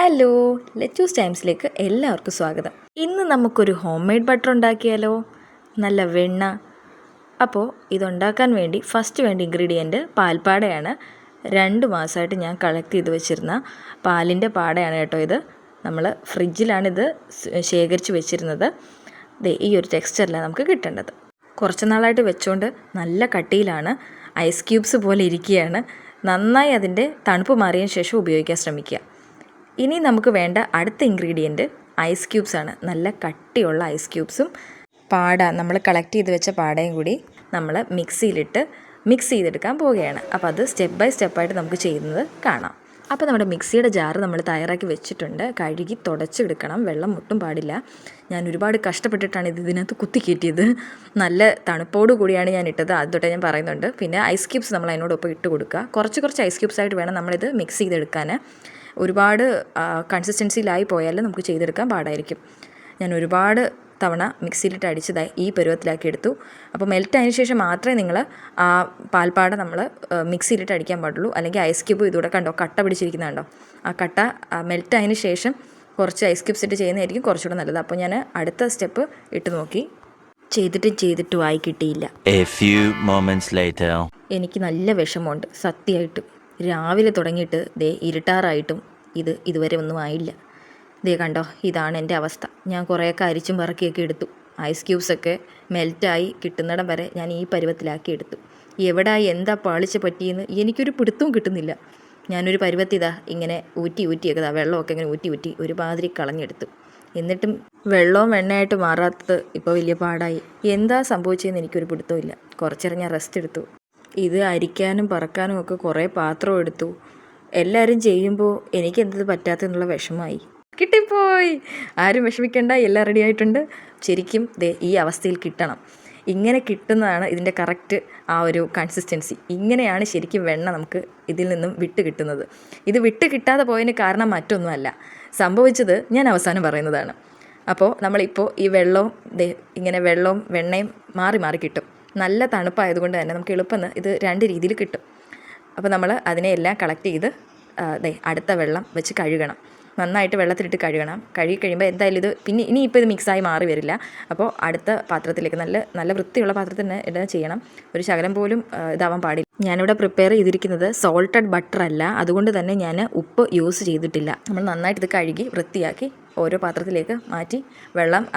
Hello, lettuce ടൈംസിലേക്ക് എല്ലാവർക്കും സ്വാഗതം. ഇന്ന് നമുക്കൊരു ഹോം മെയ്ഡ് ബട്ടർ ഉണ്ടാക്കിയാലോ? നല്ല വെണ്ണ. അപ്പോൾ ഇതുണ്ടാക്കാൻ വേണ്ടി ഫസ്റ്റ് വേണ്ട ഇൻഗ്രീഡിയൻറ്റ് പാൽപ്പാടയാണ്. 2 മാസമായിട്ട് ഞാൻ കളക്ട് ചെയ്ത് വെച്ചിരുന്ന പാലിൻ്റെ പാടയാണ് കേട്ടോ ഇത്. നമ്മൾ ഫ്രിഡ്ജിലാണിത് ശേഖരിച്ച് വെച്ചിരുന്നത്. ഈ ഒരു ടെക്സ്ചറിലാണ് നമുക്ക് കിട്ടേണ്ടത്. കുറച്ച് നാളായിട്ട് വെച്ചുകൊണ്ട് നല്ല കട്ടിയിലാണ്, ഐസ് ക്യൂബ്സ് പോലെ ഇരിക്കുകയാണ്. നന്നായി അതിൻ്റെ തണുപ്പ് മാറിയതിന് ശേഷം ഉപയോഗിക്കാൻ ശ്രമിക്കുക. ഇനി നമുക്ക് വേണ്ട അടുത്ത ഇൻഗ്രീഡിയൻറ്റ് ഐസ് ക്യൂബ്സാണ്. നല്ല കട്ടിയുള്ള ഐസ് ക്യൂബ്സും പാട, നമ്മൾ കളക്ട് ചെയ്ത് വെച്ച പാടയും കൂടി നമ്മൾ മിക്സിയിലിട്ട് മിക്സ് ചെയ്തെടുക്കാൻ പോവുകയാണ്. അപ്പോൾ അത് സ്റ്റെപ്പ് ബൈ സ്റ്റെപ്പായിട്ട് നമുക്ക് ചെയ്യുന്നത് കാണാം. അപ്പോൾ നമ്മുടെ മിക്സിയുടെ ജാറ് നമ്മൾ തയ്യാറാക്കി വെച്ചിട്ടുണ്ട്. കഴുകി തുടച്ചെടുക്കണം, വെള്ളം ഒട്ടും പാടില്ല. ഞാൻ ഒരുപാട് കഷ്ടപ്പെട്ടിട്ടാണ് ഇതിനകത്ത് കുത്തി കയറ്റിയത്. നല്ല തണുപ്പോട് കൂടിയാണ് ഞാൻ ഇട്ടത്, അതുതൊട്ടേ ഞാൻ പറയുന്നുണ്ട്. പിന്നെ ഐസ് ക്യൂബ്സ് നമ്മൾ അതിനോടൊപ്പം ഇട്ട് കൊടുക്കുക. കുറച്ച് ഐസ് ക്യൂബ്സായിട്ട് വേണം നമ്മളിത് മിക്സ് ചെയ്തെടുക്കാൻ. ഒരുപാട് കൺസിസ്റ്റൻസിയിലായി പോയാൽ നമുക്ക് ചെയ്തെടുക്കാൻ പാടായിരിക്കും. ഞാൻ ഒരുപാട് തവണ മിക്സിയിലിട്ട് അടിച്ചതായി ഈ പരുവത്തിലാക്കി എടുത്തു. അപ്പോൾ മെൽറ്റ് ആയതിനു ശേഷം മാത്രമേ നിങ്ങൾ ആ പാൽപ്പാട നമ്മൾ മിക്സിയിലിട്ട് അടിക്കാൻ പാടുള്ളൂ. അല്ലെങ്കിൽ ഐസ് ക്യൂബ് ഇതൂടെ കണ്ടോ കട്ട പിടിച്ചിരിക്കുന്നുണ്ടോ, ആ കട്ട മെൽറ്റ് ആയതിനു ശേഷം കുറച്ച് ഐസ് ക്യൂബ്സ് ഇട്ട് ചെയ്യുന്നതായിരിക്കും കുറച്ചുകൂടെ നല്ലത്. അപ്പോൾ ഞാൻ അടുത്ത സ്റ്റെപ്പ് ഇട്ട് നോക്കി, ചെയ്തിട്ടും ആയി കിട്ടിയില്ല. എനിക്ക് നല്ല വിഷമമുണ്ട് സത്യമായിട്ടും. രാവിലെ തുടങ്ങിയിട്ട് ഇരുട്ടാറായിട്ടും ഇതുവരെ ഒന്നും ആയില്ല. കണ്ടോ, ഇതാണ് എൻ്റെ അവസ്ഥ. ഞാൻ കുറേയൊക്കെ അരിച്ചും പറക്കിയൊക്കെ എടുത്തു. ഐസ് ക്യൂബ്സൊക്കെ മെൽറ്റായി കിട്ടുന്നിടം വരെ ഞാൻ ഈ പരുവത്തിലാക്കി എടുത്തു. എവിടായി എന്താ പാളിച്ച പറ്റിയെന്ന് എനിക്കൊരു പിടുത്തവും കിട്ടുന്നില്ല. ഞാനൊരു പരുവത്തിതാ ഇങ്ങനെ ഊറ്റിയൊക്കെ വെള്ളമൊക്കെ ഇങ്ങനെ ഊറ്റി ഒരുമാതിരി കളഞ്ഞെടുത്തു. എന്നിട്ടും വെള്ളവും വെണ്ണയായിട്ട് മാറാത്തത് ഇപ്പോൾ വലിയ പാടായി. എന്താ സംഭവിച്ചതെന്ന് എനിക്കൊരു പിടുത്തവും ഇല്ല. കുറച്ചേരം ഞാൻ റെസ്റ്റ് എടുത്തു. ഇത് അരിക്കാനും പറക്കാനും ഒക്കെ കുറേ പാത്രം എടുത്തു. എല്ലാവരും ചെയ്യുമ്പോൾ എനിക്ക് എന്തത് പറ്റാത്തെന്നുള്ള വിഷമമായി. കിട്ടിപ്പോയി, ആരും വിഷമിക്കേണ്ട, എല്ലാം റെഡി ആയിട്ടുണ്ട്. ശരിക്കും ഈ അവസ്ഥയിൽ കിട്ടണം. ഇങ്ങനെ കിട്ടുന്നതാണ് ഇതിൻ്റെ കറക്റ്റ് ആ ഒരു കൺസിസ്റ്റൻസി. ഇങ്ങനെയാണ് ശരിക്കും വെണ്ണ നമുക്ക് ഇതിൽ നിന്നും വിട്ട് കിട്ടുന്നത്. ഇത് വിട്ട് കിട്ടാതെ പോയതിന് കാരണം മറ്റൊന്നുമല്ല, സംഭവിച്ചത് ഞാൻ അവസാനം പറയുന്നതാണ്. അപ്പോൾ നമ്മളിപ്പോൾ ഈ വെള്ളവും വെള്ളവും വെണ്ണയും മാറി കിട്ടും. നല്ല തണുപ്പായതുകൊണ്ട് തന്നെ നമുക്ക് എളുപ്പം ഇത് 2 രീതിയിൽ കിട്ടും. അപ്പോൾ നമ്മൾ അതിനെയെല്ലാം കളക്ട് ചെയ്ത് അടുത്ത വെള്ളം വെച്ച് കഴുകണം. നന്നായിട്ട് വെള്ളത്തിലിട്ട് കഴുകണം. കഴുകി കഴിയുമ്പോൾ എന്തായാലും ഇത് ഇനിയിപ്പോൾ ഇത് മിക്സായി മാറി വരില്ല. അപ്പോൾ അടുത്ത പാത്രത്തിലേക്ക് നല്ല വൃത്തിയുള്ള പാത്രത്തിൽ തന്നെ ഇടാൻ ചെയ്യണം. ഒരു ശകലം പോലും ഇതാവാൻ പാടില്ല. ഞാനിവിടെ പ്രിപ്പയർ ചെയ്തിരിക്കുന്നത് സോൾട്ടഡ് ബട്ടർ അല്ല, അതുകൊണ്ട് തന്നെ ഞാൻ ഉപ്പ് യൂസ് ചെയ്തിട്ടില്ല. നമ്മൾ നന്നായിട്ട് ഇത് കഴുകി വൃത്തിയാക്കി ഓരോ പാത്രത്തിലേക്ക് മാറ്റി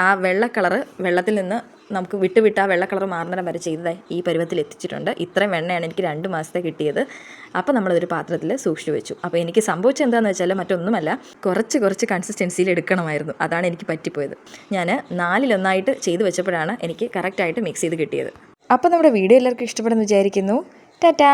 ആ വെള്ള കളറ് വെള്ളത്തിൽ നിന്ന് നമുക്ക് വിട്ട് ആ വെള്ള കളർ മാറുന്നിടം വരെ ചെയ്തതായി ഈ പരുവത്തിൽ എത്തിച്ചിട്ടുണ്ട്. ഇത്രയും വെണ്ണയാണ് എനിക്ക് 2 മാസത്തെ കിട്ടിയത്. അപ്പോൾ നമ്മളതൊരു പാത്രത്തിൽ സൂക്ഷിച്ചു വെച്ചു. അപ്പോൾ എനിക്ക് സംഭവിച്ചത് എന്താണെന്ന് വെച്ചാൽ മറ്റൊന്നുമല്ല, കുറച്ച് കൺസിസ്റ്റൻസിയിൽ എടുക്കണമായിരുന്നു. അതാണ് എനിക്ക് പറ്റിപ്പോയത്. ഞാൻ 4-1 ചെയ്ത് വെച്ചപ്പോഴാണ് എനിക്ക് കറക്റ്റായിട്ട് മിക്സ് ചെയ്ത് കിട്ടിയത്. അപ്പോൾ നമ്മുടെ വീഡിയോ എല്ലാവർക്കും ഇഷ്ടപ്പെടുമെന്ന് വിചാരിക്കുന്നു. ടാറ്റാ.